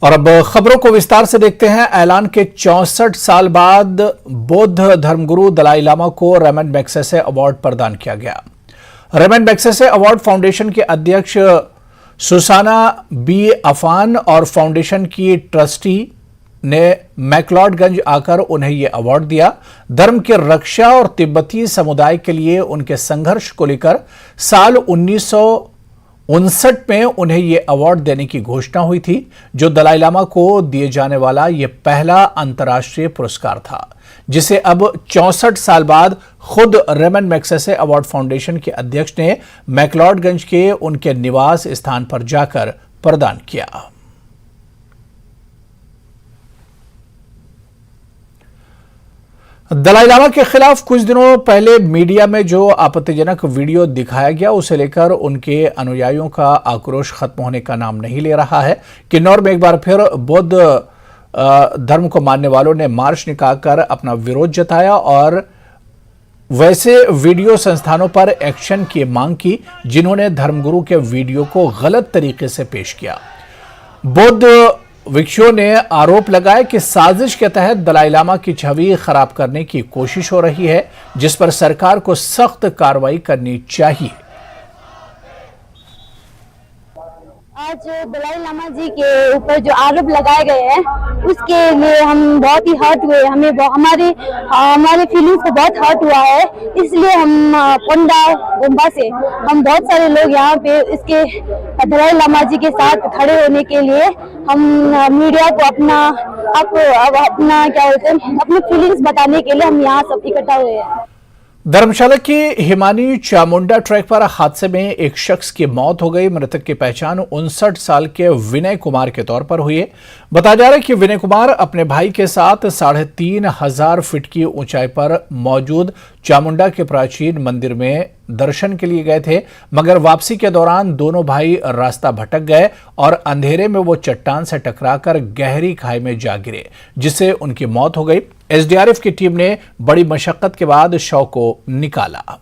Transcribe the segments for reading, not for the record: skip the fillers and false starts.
और अब खबरों को विस्तार से देखते हैं। ऐलान के 64 साल बाद बौद्ध धर्मगुरु दलाई लामा को रेमंड मैग्सेसे अवार्ड प्रदान किया गया। रेमंड मैग्सेसे अवार्ड फाउंडेशन के अध्यक्ष सुसाना बी अफान और फाउंडेशन की ट्रस्टी ने मैक्लोडगंज आकर उन्हें यह अवार्ड दिया। धर्म की रक्षा और तिब्बती समुदाय के लिए उनके संघर्ष को लेकर साल 1959 में उन्हें यह अवार्ड देने की घोषणा हुई थी, जो दलाई लामा को दिए जाने वाला यह पहला अंतर्राष्ट्रीय पुरस्कार था, जिसे अब 64 साल बाद खुद रेमंड मैग्सेसे अवार्ड फाउंडेशन के अध्यक्ष ने मैक्लोडगंज के उनके निवास स्थान पर जाकर प्रदान किया। दलाई लामा के खिलाफ कुछ दिनों पहले मीडिया में जो आपत्तिजनक वीडियो दिखाया गया, उसे लेकर उनके अनुयायियों का आक्रोश खत्म होने का नाम नहीं ले रहा है। किन्नौर में एक बार फिर बौद्ध धर्म को मानने वालों ने मार्च निकालकर अपना विरोध जताया और वैसे वीडियो संस्थानों पर एक्शन की मांग की जिन्होंने धर्मगुरु के वीडियो को गलत तरीके से पेश किया। बौद्ध भिक्षुओं ने आरोप लगाया कि साजिश के तहत दलाई लामा की छवि खराब करने की कोशिश हो रही है, जिस पर सरकार को सख्त कार्रवाई करनी चाहिए। आज दलाई लामा जी के ऊपर जो आरोप लगाए गए हैं उसके लिए हम बहुत ही हर्ट हुए। हमारे फीलिंग्स को बहुत हर्ट हुआ है। इसलिए हम पोंडा गोम्बा से हम बहुत सारे लोग यहाँ पे इसके दलाई लामा जी के साथ खड़े होने के लिए हम मीडिया को अपना क्या बोलते हैं अपनी फीलिंग्स बताने के लिए हम यहाँ सब इकट्ठा हुए हैं। धर्मशाला के हिमानी चामुंडा ट्रैक पर हादसे में एक शख्स की मौत हो गई। मृतक की पहचान 59 साल के विनय कुमार के तौर पर हुई है। बताया जा रहा है कि विनय कुमार अपने भाई के साथ 3500 फीट की ऊंचाई पर मौजूद चामुंडा के प्राचीन मंदिर में दर्शन के लिए गए थे, मगर वापसी के दौरान दोनों भाई रास्ता भटक गए और अंधेरे में वो चट्टान से टकराकर गहरी खाई में जा गिरे, जिससे उनकी मौत हो गई। एसडीआरएफ की टीम ने बड़ी मशक्कत के बाद शव को निकाला।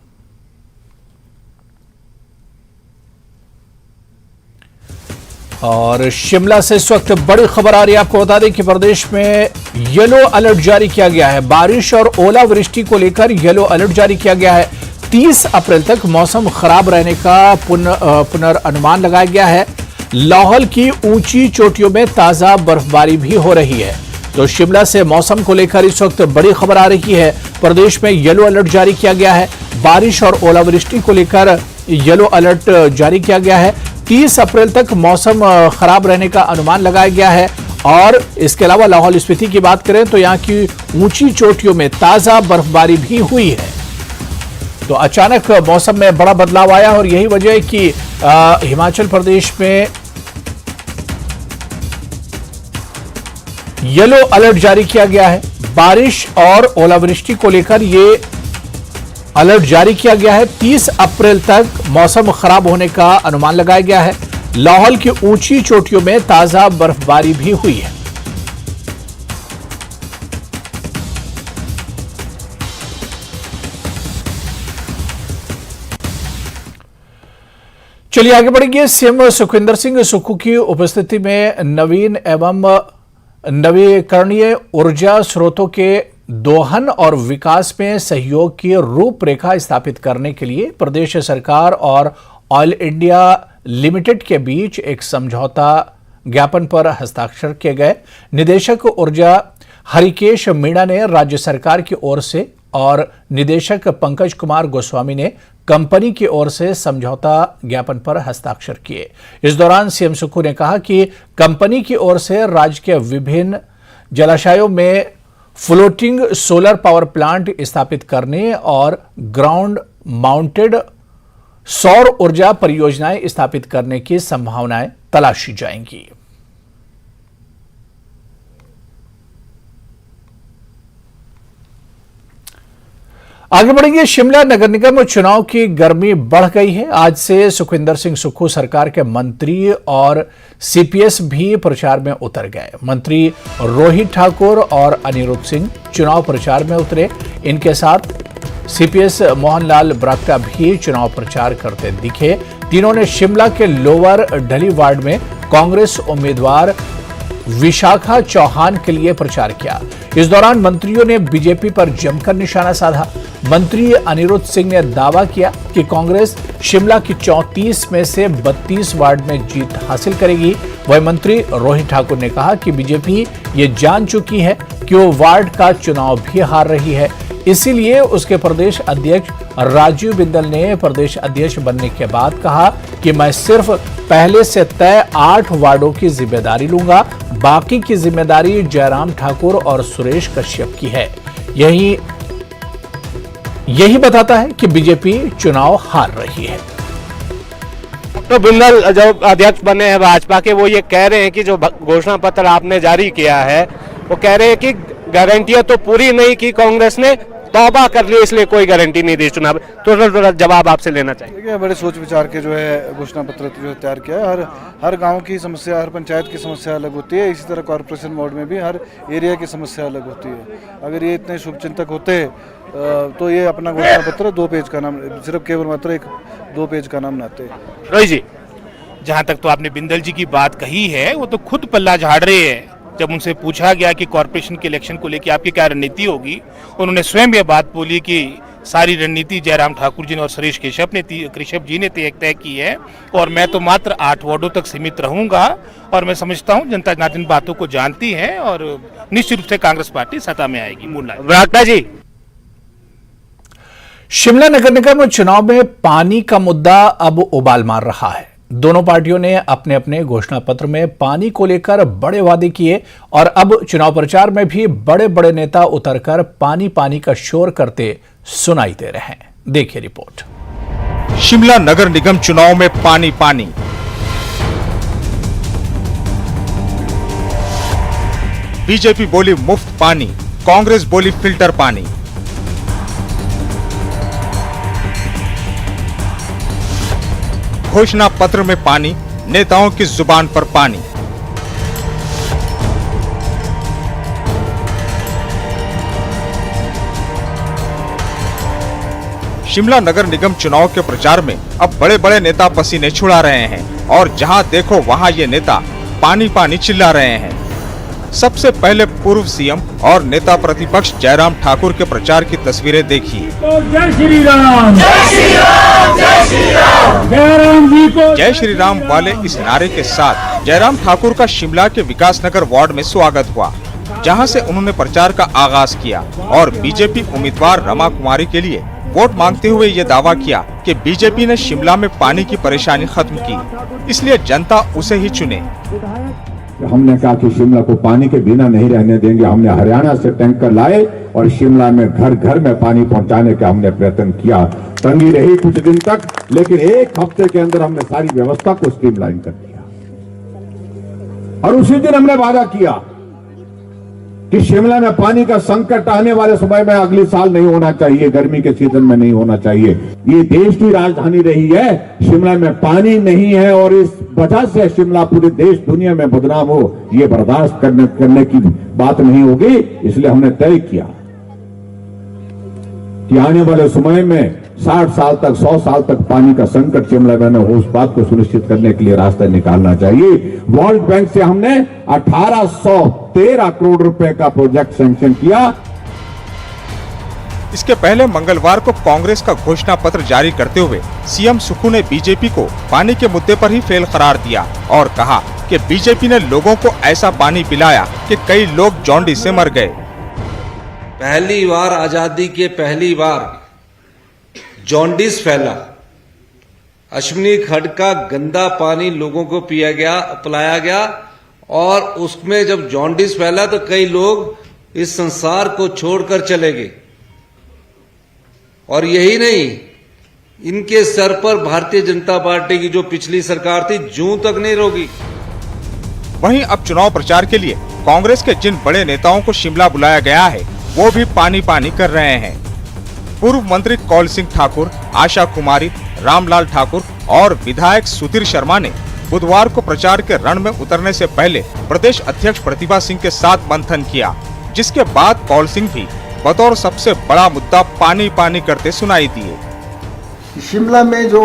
और शिमला से इस वक्त बड़ी खबर आ रही है। आपको बता दें कि प्रदेश में येलो अलर्ट जारी किया गया है। बारिश और ओलावृष्टि को लेकर येलो अलर्ट जारी किया गया है। 30 अप्रैल तक मौसम खराब रहने का पुनर्नुमान लगाया गया है। लाहौल की ऊंची चोटियों में ताजा बर्फबारी भी हो रही है। तो शिमला से मौसम को लेकर इस वक्त बड़ी खबर आ रही है। प्रदेश में येलो अलर्ट जारी किया गया है। बारिश और ओलावृष्टि को लेकर येलो अलर्ट जारी किया गया है। 30 अप्रैल तक मौसम खराब रहने का अनुमान लगाया गया है। और इसके अलावा लाहौल स्पीति की बात करें तो यहाँ की ऊंची चोटियों में ताजा बर्फबारी भी हुई है। तो अचानक मौसम में बड़ा बदलाव आया और यही वजह है कि हिमाचल प्रदेश में येलो अलर्ट जारी किया गया है। बारिश और ओलावृष्टि को लेकर ये अलर्ट जारी किया गया है। 30 अप्रैल तक मौसम खराब होने का अनुमान लगाया गया है। लाहौल की ऊंची चोटियों में ताजा बर्फबारी भी हुई है। चलिए आगे बढ़ेंगे। सीएम सुखविंदर सिंह सुक्खू की उपस्थिति में नवीन एवं नवीकरणीय ऊर्जा स्रोतों के दोहन और विकास में सहयोग की रूपरेखा स्थापित करने के लिए प्रदेश सरकार और ऑयल इंडिया लिमिटेड के बीच एक समझौता ज्ञापन पर हस्ताक्षर किए गए। निदेशक ऊर्जा हरिकेश मीणा ने राज्य सरकार की ओर से और निदेशक पंकज कुमार गोस्वामी ने कंपनी की ओर से समझौता ज्ञापन पर हस्ताक्षर किए। इस दौरान सीएम सुक्खू ने कहा कि कंपनी की ओर से राज्य के विभिन्न जलाशयों में फ्लोटिंग सोलर पावर प्लांट स्थापित करने और ग्राउंड माउंटेड सौर ऊर्जा परियोजनाएं स्थापित करने की संभावनाएं तलाशी जाएंगी। आगे बढ़ेंगे। शिमला नगर निगम चुनाव की गर्मी बढ़ गई है। आज से सुखविंदर सिंह सुक्खू सरकार के मंत्री और सीपीएस भी प्रचार में उतर गए। मंत्री रोहित ठाकुर और अनिरुद्ध सिंह चुनाव प्रचार में उतरे। इनके साथ सीपीएस मोहनलाल ब्राक्टा भी चुनाव प्रचार करते दिखे। तीनों ने शिमला के लोअर ढली वार्ड में कांग्रेस उम्मीदवार विशाखा चौहान के लिए प्रचार किया। इस दौरान मंत्रियों ने बीजेपी पर जमकर निशाना साधा। मंत्री अनिरुद्ध सिंह ने दावा किया कि कांग्रेस शिमला की 34 में से 32 वार्ड में जीत हासिल करेगी। वही मंत्री रोहित ठाकुर ने कहा कि बीजेपी ये जान चुकी है कि वो वार्ड का चुनाव भी हार रही है, इसीलिए उसके प्रदेश अध्यक्ष राजीव बिंदल ने प्रदेश अध्यक्ष बनने के बाद कहा कि मैं सिर्फ पहले से तय 8 वार्डों की जिम्मेदारी लूंगा, बाकी की जिम्मेदारी जयराम ठाकुर और सुरेश कश्यप की है। यही बताता है कि बीजेपी चुनाव हार रही है। तो बिंदल जो अध्यक्ष बने हैं भाजपा के, वो ये कह रहे हैं कि जो घोषणा पत्र आपने जारी किया है, वो कह रहे हैं कि गारंटियां तो पूरी नहीं की कांग्रेस ने, तौबा कर ली, इसलिए कोई गारंटी नहीं दी चुनाव। तो जवाब आपसे लेना चाहिए। देखिए, बड़े सोच विचार के जो है घोषणा पत्र जो है तैयार किया है। हर गांव की समस्या, हर पंचायत की समस्या अलग होती है। इसी तरह कॉर्पोरेशन वार्ड में भी हर एरिया की समस्या अलग होती है। अगर ये इतने शुभचिंतक होते तो ये अपना घोषणा पत्र 2 पेज का नाम, सिर्फ केवल मात्र 2 पेज का नाम लाते। रोहित जी, जहां तक तो आपने बिंदल जी की बात कही है, वो तो खुद पल्ला झाड़ रहे हैं। जब उनसे पूछा गया कि कॉर्पोरेशन के इलेक्शन को लेकर आपकी क्या रणनीति होगी, उन्होंने स्वयं यह बात बोली कि सारी रणनीति जयराम ठाकुर जी ने और सुरेश कश्यप जी ने तय की है, और मैं तो मात्र 8 वार्डों तक सीमित रहूंगा। और मैं समझता हूं जनता इन बातों को जानती है और निश्चित रूप से कांग्रेस पार्टी सत्ता में आएगी। बरागटा जी, शिमला नगर निगम चुनाव में पानी का मुद्दा अब उबाल मार रहा है। दोनों पार्टियों ने अपने अपने घोषणा पत्र में पानी को लेकर बड़े वादे किए और अब चुनाव प्रचार में भी बड़े बड़े नेता उतरकर पानी पानी का शोर करते सुनाई दे रहे हैं। देखिए रिपोर्ट। शिमला नगर निगम चुनाव में पानी पानी। बीजेपी बोली मुफ्त पानी, कांग्रेस बोली फिल्टर पानी। घोषणा पत्र में पानी, नेताओं की जुबान पर पानी। शिमला नगर निगम चुनाव के प्रचार में अब बड़े बड़े नेता पसीने छुड़ा रहे हैं और जहां देखो वहां ये नेता पानी पानी चिल्ला रहे हैं। सबसे पहले पूर्व सीएम और नेता प्रतिपक्ष जयराम ठाकुर के प्रचार की तस्वीरें देखिए। जय श्री राम, जय श्री राम, जय श्री राम। जयराम जी को जय श्री राम वाले इस नारे के साथ जयराम ठाकुर का शिमला के विकासनगर वार्ड में स्वागत हुआ, जहां से उन्होंने प्रचार का आगाज किया और बीजेपी उम्मीदवार रमा कुमारी के लिए वोट मांगते हुए ये दावा किया कि बीजेपी ने शिमला में पानी की परेशानी खत्म की, इसलिए जनता उसे ही चुने। हमने कहा कि शिमला को पानी के बिना नहीं रहने देंगे। हमने हरियाणा से टैंकर लाए और शिमला में घर घर में पानी पहुंचाने का हमने प्रयत्न किया। तंगी रही कुछ दिन तक, लेकिन 1 हफ्ते के अंदर हमने सारी व्यवस्था को स्ट्रीमलाइन कर दिया। और उसी दिन हमने वादा किया कि शिमला में पानी का संकट आने वाले समय में अगले साल नहीं होना चाहिए, गर्मी के सीजन में नहीं होना चाहिए। ये देश की राजधानी रही है, शिमला में पानी नहीं है और इस वजह से शिमला पूरे देश दुनिया में बदनाम हो, ये बर्दाश्त करने की बात नहीं होगी। इसलिए हमने तय किया कि आने वाले समय में 60 साल तक, 100 साल तक पानी का संकट शिमला में न हो, उस बात को सुनिश्चित करने के लिए रास्ता निकालना चाहिए। वर्ल्ड बैंक से हमने 1813 करोड़ रुपए का प्रोजेक्ट सैंक्शन किया। इसके पहले मंगलवार को कांग्रेस का घोषणा पत्र जारी करते हुए सीएम सुक्खू ने बीजेपी को पानी के मुद्दे पर ही फेल करार दिया और कहा कि बीजेपी ने लोगों को ऐसा पानी पिलाया कि कई लोग जॉन्डिस से मर गए। पहली बार आजादी के पहली बार जॉन्डिस फैला, अश्विनी खड्ड का गंदा पानी लोगों को पिलाया गया और उसमें जब जॉन्डिस फैला तो कई लोग इस संसार को छोड़कर चले गए। और यही नहीं, इनके सर पर भारतीय जनता पार्टी की जो पिछली सरकार थी जूं तक नहीं रोकी। वहीं अब चुनाव प्रचार के लिए कांग्रेस के जिन बड़े नेताओं को शिमला बुलाया गया है वो भी पानी पानी कर रहे हैं। पूर्व मंत्री कौल सिंह ठाकुर, आशा कुमारी, रामलाल ठाकुर और विधायक सुधीर शर्मा ने बुधवार को प्रचार के रण में उतरने से पहले प्रदेश अध्यक्ष प्रतिभा सिंह के साथ मंथन किया, जिसके बाद कौल सिंह भी बतौर सबसे बड़ा मुद्दा पानी पानी करते सुनाई दिए। शिमला में जो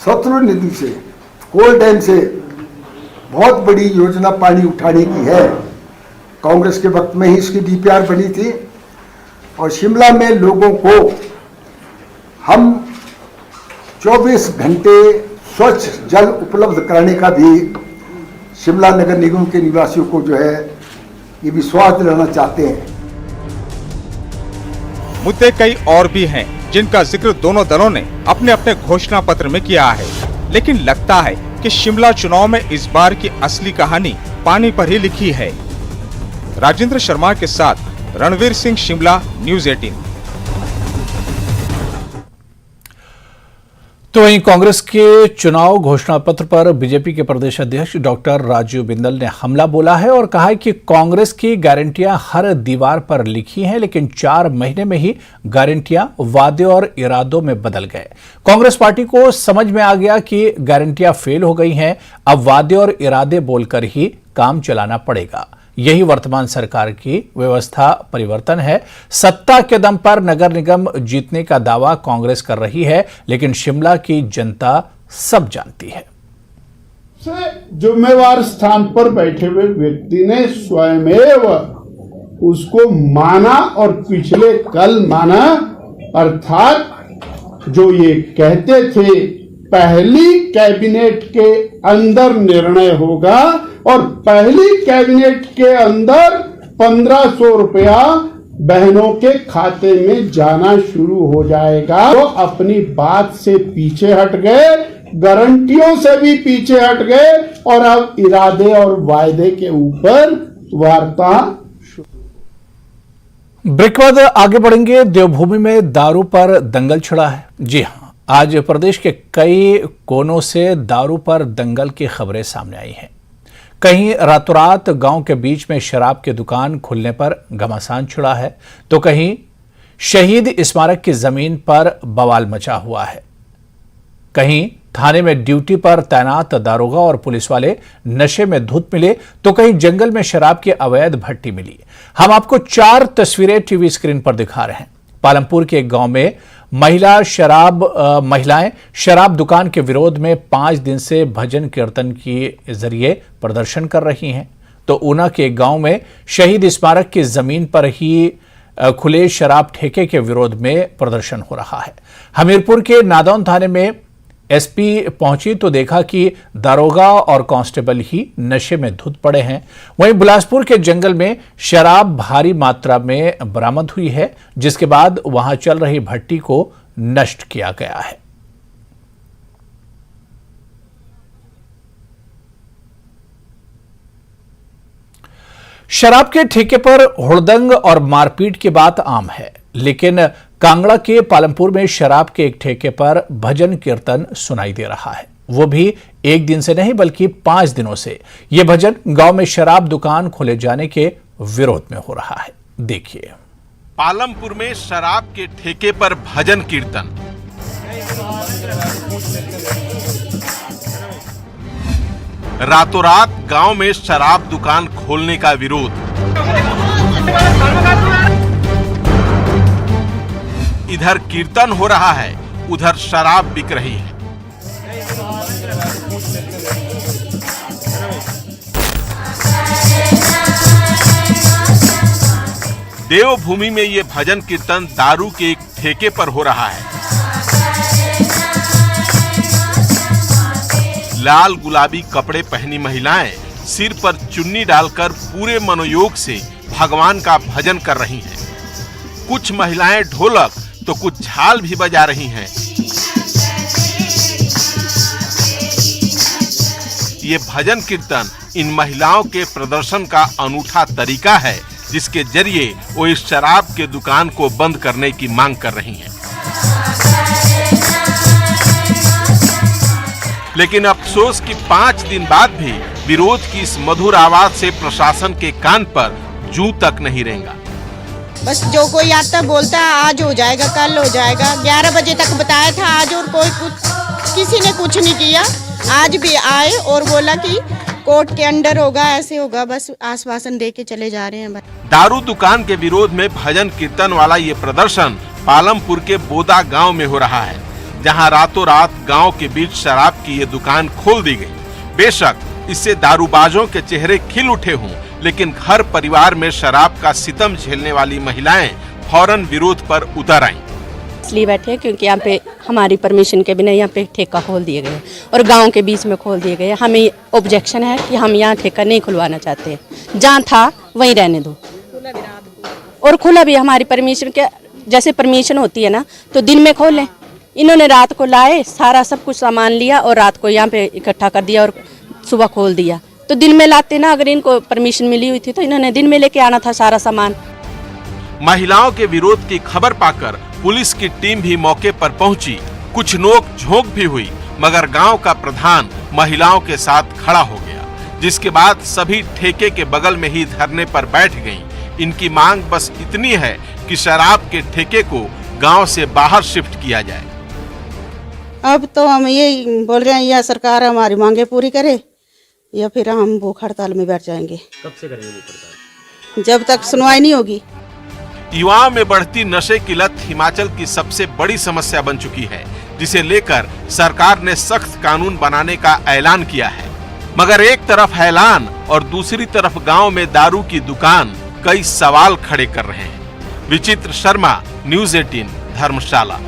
सतलुज नदी से, कोल डैम से बहुत बड़ी योजना पानी उठाने की है। कांग्रेस के वक्त में ही इसकी डीपीआर बनी थी और शिमला में लोगों को हम 24 घंटे स्वच्छ जल उपलब्ध कराने का भी शिमला नगर निगम के निवासियों को जो है ये विश्वास दिलाना चाहते हैं। मुद्दे कई और भी हैं जिनका जिक्र दोनों दलों ने अपने अपने घोषणा पत्र में किया है, लेकिन लगता है कि शिमला चुनाव में इस बार की असली कहानी पानी पर ही लिखी है। राजेंद्र शर्मा के साथ रणवीर सिंह, शिमला, न्यूज़ 18। तो वहीं कांग्रेस के चुनाव घोषणा पत्र पर बीजेपी के प्रदेश अध्यक्ष डॉक्टर राजीव बिंदल ने हमला बोला है और कहा है कि कांग्रेस की गारंटियां हर दीवार पर लिखी हैं, लेकिन 4 महीने में ही गारंटियां वादे और इरादों में बदल गए। कांग्रेस पार्टी को समझ में आ गया कि गारंटियां फेल हो गई हैं, अब वादे और इरादे बोलकर ही काम चलाना पड़ेगा। यही वर्तमान सरकार की व्यवस्था परिवर्तन है। सत्ता के दम पर नगर निगम जीतने का दावा कांग्रेस कर रही है, लेकिन शिमला की जनता सब जानती है। जिम्मेवार स्थान पर बैठे हुए व्यक्ति ने स्वयमेव उसको माना और पिछले कल माना, अर्थात जो ये कहते थे पहली कैबिनेट के अंदर निर्णय होगा और पहली कैबिनेट के अंदर 1500 रुपया बहनों के खाते में जाना शुरू हो जाएगा। तो अपनी बात से पीछे हट गए, गारंटियों से भी पीछे हट गए और अब इरादे और वायदे के ऊपर वार्ता। ब्रेक बाद आगे बढ़ेंगे। देवभूमि में दारू पर दंगल छिड़ा है। जी हां, आज प्रदेश के कई कोनों से दारू पर दंगल की खबरें सामने आई हैं। कहीं रातों रात गांव के बीच में शराब की दुकान खुलने पर घमासान छिड़ा है, तो कहीं शहीद स्मारक की जमीन पर बवाल मचा हुआ है। कहीं थाने में ड्यूटी पर तैनात दारोगा और पुलिस वाले नशे में धुत मिले, तो कहीं जंगल में शराब की अवैध भट्टी मिली। हम आपको 4 तस्वीरें टीवी स्क्रीन पर दिखा रहे हैं। पालमपुर के एक गांव में महिलाएं शराब दुकान के विरोध में 5 दिन से भजन कीर्तन के जरिए प्रदर्शन कर रही हैं। तो ऊना के एक गांव में शहीद स्मारक की जमीन पर ही खुले शराब ठेके के विरोध में प्रदर्शन हो रहा है। हमीरपुर के नादौन थाने में एसपी पहुंची तो देखा कि दारोगा और कांस्टेबल ही नशे में धुत पड़े हैं। वहीं बिलासपुर के जंगल में शराब भारी मात्रा में बरामद हुई है, जिसके बाद वहां चल रही भट्टी को नष्ट किया गया है। शराब के ठेके पर हुड़दंग और मारपीट की बात आम है, लेकिन कांगड़ा के पालमपुर में शराब के एक ठेके पर भजन कीर्तन सुनाई दे रहा है। वो भी एक दिन से नहीं बल्कि 5 दिनों से। ये भजन गांव में शराब दुकान खोले जाने के विरोध में हो रहा है। देखिए। पालमपुर में शराब के ठेके पर भजन कीर्तन। रातों रात गांव में शराब दुकान खोलने का विरोध। इधर कीर्तन हो रहा है, उधर शराब बिक रही है। देवभूमि में ये भजन कीर्तन दारू के एक ठेके पर हो रहा है। लाल गुलाबी कपड़े पहनी महिलाएं सिर पर चुन्नी डालकर पूरे मनोयोग से भगवान का भजन कर रही हैं। कुछ महिलाएं ढोलक तो कुछ झाल भी बजा रही हैं। ये भजन कीर्तन इन महिलाओं के प्रदर्शन का अनूठा तरीका है, जिसके जरिए वो इस शराब के दुकान को बंद करने की मांग कर रही हैं। लेकिन अफसोस कि 5 दिन बाद भी विरोध की इस मधुर आवाज से प्रशासन के कान पर जूं तक नहीं रेंगा। बस जो कोई आता बोलता है आज हो जाएगा, कल हो जाएगा। 11 बजे तक बताया था आज, और किसी ने कुछ नहीं किया। आज भी आए और बोला कि कोर्ट के अंडर होगा, ऐसे होगा, बस आश्वासन दे के चले जा रहे हैं। दारू दुकान के विरोध में भजन कीर्तन वाला ये प्रदर्शन पालमपुर के बोदा गांव में हो रहा है, जहां रातों रात गांव के बीच शराब की ये दुकान खोल दी गई। बेशक इससे दारूबाजों के चेहरे खिल उठे हों, लेकिन घर परिवार में शराब का सितम झेलने वाली महिलाएं फौरन विरोध पर उतर आईं। इसलिए बैठे क्योंकि यहाँ पे हमारी परमिशन के बिना यहाँ पे ठेका खोल दिए गए और गांव के बीच में खोल दिए गए। हमें ऑब्जेक्शन है कि हम यहाँ ठेका नहीं खुलवाना चाहते, जहाँ था वहीं रहने दो और खुला भी हमारी परमिशन के जैसे परमिशन होती है ना, तो दिन में खोलें। इन्होंने रात को लाए, सारा सब कुछ सामान लिया और रात को यहाँ पे इकट्ठा कर दिया और सुबह खोल दिया। तो दिन में लाते ना, अगर इनको परमिशन मिली हुई थी तो इन्होंने दिन में लेके आना था सारा सामान। महिलाओं के विरोध की खबर पाकर पुलिस की टीम भी मौके पर पहुंची। कुछ नोक झोंक भी हुई, मगर गांव का प्रधान महिलाओं के साथ खड़ा हो गया, जिसके बाद सभी ठेके के बगल में ही धरने पर बैठ गईं। इनकी मांग बस इतनी है कि शराब के ठेके को गांव से बाहर शिफ्ट किया जाए। अब तो हम ये बोल रहे हैं, या सरकार हमारी मांगे पूरी करे या फिर हम भूख हड़ताल में बैठ जाएंगे। कब से करेंगे भूख हड़ताल? जब तक सुनवाई नहीं होगी। युवाओं में बढ़ती नशे की लत हिमाचल की सबसे बड़ी समस्या बन चुकी है, जिसे लेकर सरकार ने सख्त कानून बनाने का ऐलान किया है। मगर एक तरफ ऐलान और दूसरी तरफ गांव में दारू की दुकान कई सवाल खड़े कर रहे हैं। विचित्र शर्मा, न्यूज़ 18, धर्मशाला।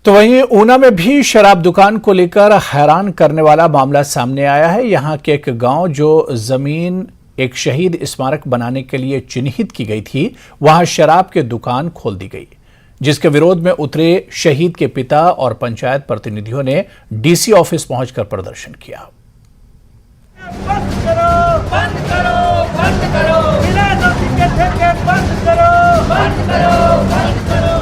तो वहीं ऊना में भी शराब दुकान को लेकर हैरान करने वाला मामला सामने आया है। यहां के एक गांव जो जमीन एक शहीद स्मारक बनाने के लिए चिन्हित की गई थी, वहां शराब की दुकान खोल दी गई, जिसके विरोध में उतरे शहीद के पिता और पंचायत प्रतिनिधियों ने डीसी ऑफिस पहुंचकर प्रदर्शन किया। बंद करो, बंद करो, बंद करो, बिना नोटिस के ठेके बंद करो, बंद करो, बंद करो।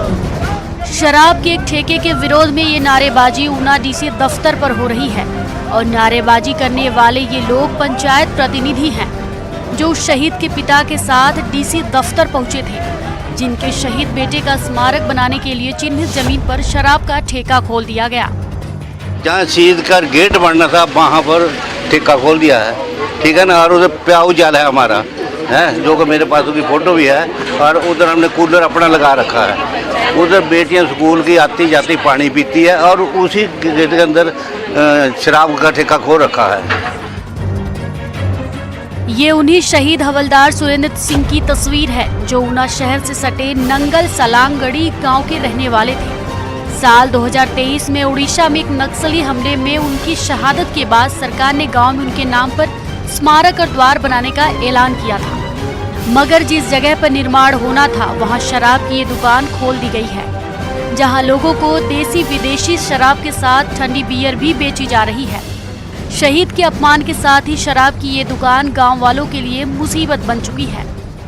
शराब के एक ठेके के विरोध में ये नारेबाजी ऊना डीसी दफ्तर पर हो रही है और नारेबाजी करने वाले ये लोग पंचायत प्रतिनिधि हैं, जो उस शहीद के पिता के साथ डीसी दफ्तर पहुंचे थे, जिनके शहीद बेटे का स्मारक बनाने के लिए चिन्हित जमीन पर शराब का ठेका खोल दिया गया। जहाँ शहीद का गेट बनना था वहाँ पर ठेका खोल दिया है, ठीक है ना। और उधर प्याऊ जाल है हमारा, है जो कि मेरे पास उसकी फोटो भी है। और उधर हमने कूलर अपना लगा रखा है। उधर बेटियां स्कूल की आती जाती पानी पीती है और उसी गेट के अंदर शराब का ठेका खोल रखा है। ये उन्हीं शहीद हवलदार सुरेंद्र सिंह की तस्वीर है, जो ऊना शहर से सटे नंगल सलांगड़ी गांव के रहने वाले थे। साल 2023 में उड़ीसा में एक नक्सली हमले में उनकी शहादत के बाद सरकार ने गांव में उनके नाम पर स्मारक और द्वार बनाने का ऐलान किया था, मगर जिस जगह पर निर्माण होना था वहां शराब की ये दुकान खोल दी गई है, जहां लोगों को देसी विदेशी शराब के साथ ठंडी बियर भी बेची जा रही है। शहीद के अपमान के साथ ही शराब की ये दुकान गांव वालों के लिए मुसीबत बन चुकी है।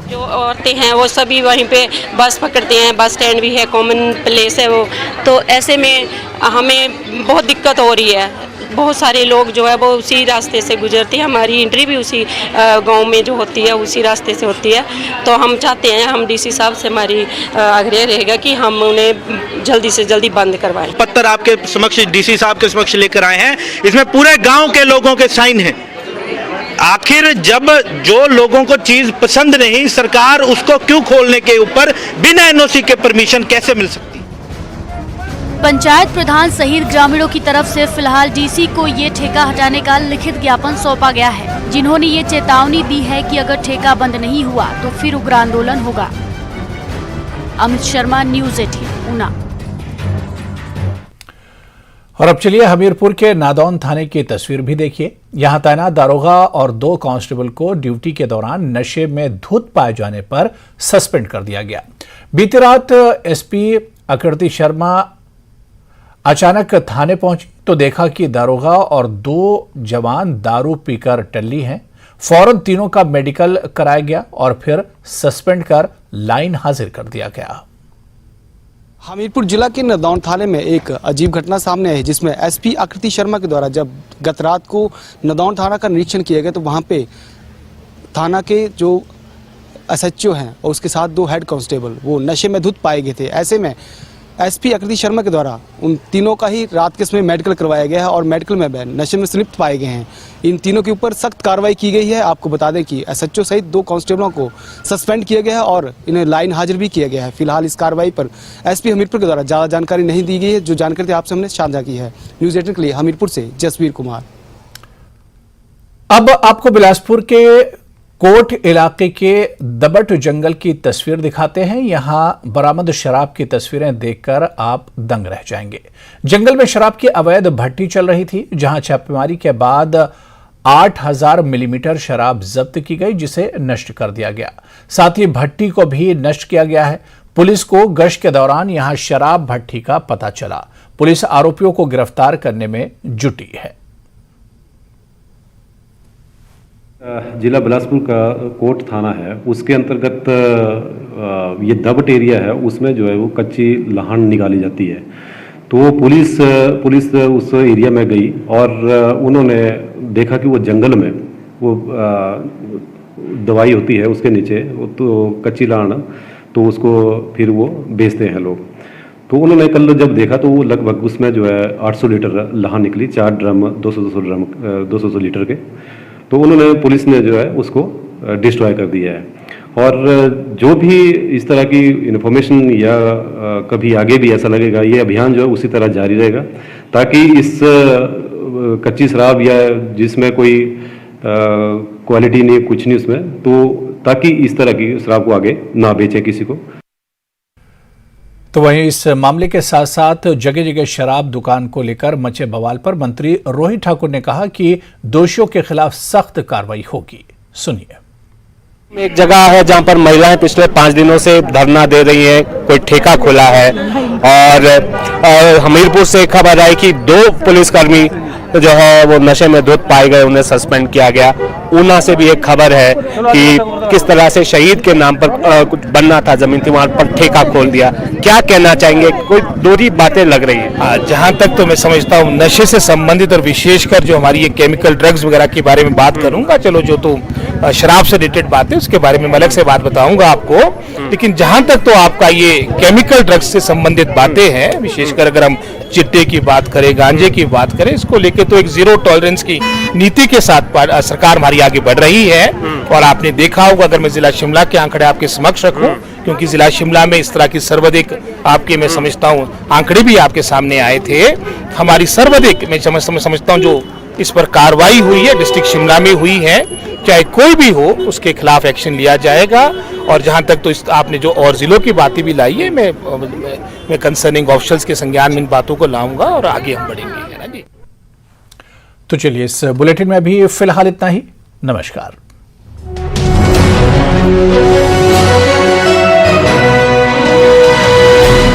जो औरतें हैं वो सभी वहीं पे बस पकड़ते हैं, बस स्टैंड भी है, कॉमन प्लेस है वो, तो ऐसे में हमें बहुत दिक्कत हो रही है। बहुत सारे लोग जो है वो उसी रास्ते से गुजरते हैं, हमारी एंट्री भी उसी गांव में जो होती है उसी रास्ते से होती है। तो हम चाहते हैं, हम डीसी साहब से हमारी आग्रह रहेगा कि हम उन्हें जल्दी से जल्दी बंद करवाएं। पत्र आपके समक्ष डीसी साहब के समक्ष लेकर आए हैं, इसमें पूरे गांव के लोगों के साइन हैं। आखिर जब जो लोगों को चीज पसंद नहीं, सरकार उसको क्यों खोलने के ऊपर बिना एनओसी के परमिशन कैसे मिल सकती? पंचायत प्रधान सहित ग्रामीणों की तरफ से फिलहाल डीसी को ये ठेका हटाने का लिखित ज्ञापन सौंपा गया है, जिन्होंने ये चेतावनी दी है कि अगर ठेका बंद नहीं हुआ तो फिर उग्र आंदोलन होगा। अमित शर्मा, न्यूज़ 18, ऊना। और अब चलिए हमीरपुर के नादौन थाने की तस्वीर भी देखिए। यहां तैनात दारोगा और 2 कांस्टेबल को ड्यूटी के दौरान नशे में धुत पाए जाने पर सस्पेंड कर दिया गया। बीती रात एसपी आकृति शर्मा अचानक थाने पहुंची तो देखा कि दारोगा और 2 जवान दारू पीकर टल्ली हैं। फौरन तीनों का मेडिकल कराया गया और फिर सस्पेंड कर लाइन हाजिर कर दिया गया। हमीरपुर जिला के नदौन थाने में एक अजीब घटना सामने आई, जिसमें एसपी आकृति शर्मा के द्वारा जब गत रात को नदौन थाना का निरीक्षण किया गया तो वहां पे थाना के जो एसएचओ हैं और उसके साथ 2 हेड कांस्टेबल वो नशे में धुत पाए गए थे। ऐसे में एसपी आकृति शर्मा के द्वारा उन तीनों का ही रात के समय मेडिकल करवाया गया है और मेडिकल में नशे में संलिप्त पाए गए हैं। इन तीनों के ऊपर सख्त कार्रवाई की गई है। आपको बता दें कि एसएचओ सहित 2 कांस्टेबलों को सस्पेंड किया गया है और इन्हें लाइन हाजिर भी किया गया है। फिलहाल इस कार्रवाई पर एसपी हमीरपुर के द्वारा ज़्यादा जानकारी नहीं दी गई है। जो जानकारी थी आपसे हमने साझा की है। न्यूज़ 18 के लिए हमीरपुर से जसवीर कुमार। अब आपको बिलासपुर के कोट इलाके के दबट जंगल की तस्वीर दिखाते हैं। यहां बरामद शराब की तस्वीरें देखकर आप दंग रह जाएंगे। जंगल में शराब की अवैध भट्टी चल रही थी, जहां छापेमारी के बाद 8000 मिलीमीटर शराब जब्त की गई, जिसे नष्ट कर दिया गया। साथ ही भट्टी को भी नष्ट किया गया है। पुलिस को गश्त के दौरान यहां शराब भट्टी का पता चला। पुलिस आरोपियों को गिरफ्तार करने में जुटी है। जिला बिलासपुर का कोट थाना है, उसके अंतर्गत ये दबट एरिया है, उसमें जो है वो कच्ची लहान निकाली जाती है। तो पुलिस उस एरिया में गई और उन्होंने देखा कि वो जंगल में वो दवाई होती है उसके नीचे, तो कच्ची लहान, तो उसको फिर वो बेचते हैं लोग। तो उन्होंने कल जब देखा तो वो लगभग उसमें जो है 800 लीटर लहान निकली, 4 ड्रम 200 लीटर के। तो उन्होंने पुलिस ने जो है उसको डिस्ट्रॉय कर दिया है। और जो भी इस तरह की इन्फॉर्मेशन या कभी आगे भी ऐसा लगेगा, ये अभियान जो है उसी तरह जारी रहेगा, ताकि इस कच्ची शराब या जिसमें कोई क्वालिटी नहीं, कुछ नहीं उसमें, तो ताकि इस तरह की शराब को आगे ना बेचे किसी को। तो वहीं इस मामले के साथ साथ जगह जगह शराब दुकान को लेकर मचे बवाल पर मंत्री रोहित ठाकुर ने कहा कि दोषियों के खिलाफ सख्त कार्रवाई होगी। सुनिए। एक जगह है जहां पर महिलाएं पिछले 5 दिनों से धरना दे रही हैं, कोई ठेका खुला है और हमीरपुर से खबर आई कि 2 पुलिसकर्मी जो है वो नशे में धुत पाए गए, उन्हें सस्पेंड किया गया। ऊना से भी एक खबर है कि किस तरह से शहीद के नाम पर कुछ बनना था जमीन थी, वहां पर ठेका खोल दिया। क्या कहना चाहेंगे? कोई दोहरी बातें लग रही है। जहां तक तो मैं समझता हूं नशे से संबंधित और विशेषकर जो हमारी ये केमिकल ड्रग्स वगैरह के बारे में बात करूंगा, चलो जो तो शराब से रिलेटेड बात है उसके बारे में अलग से बात बताऊंगा आपको। लेकिन जहां तक तो आपका ये केमिकल ड्रग्स से संबंधित बातें हैं, विशेषकर अगर हम चिट्टे की बात करें, गांजे की बात करें, इसको लेके तो एक जीरो टॉलरेंस की नीति के साथ सरकार हमारी आगे बढ़ रही है। और आपने देखा होगा, अगर मैं जिला शिमला के आंकड़े आपके समक्ष रखूं, क्योंकि जिला शिमला में इस तरह की सर्वाधिक आपके मैं समझता हूं आंकड़े भी आपके सामने आए थे। हमारी सर्वाधिक मैं समझता हूं जो इस पर कार्रवाई हुई है डिस्ट्रिक्ट शिमला में हुई है। चाहे कोई भी हो उसके खिलाफ एक्शन लिया जाएगा। और जहां तक तो आपने जो और जिलों की बातें भी लाई है, मैं कंसर्निंग ऑफिशियल्स के संज्ञान में इन बातों को लाऊंगा और आगे हम बढ़ेंगे, है ना जी। तो चलिए, इस बुलेटिन में अभी फिलहाल इतना ही। नमस्कार।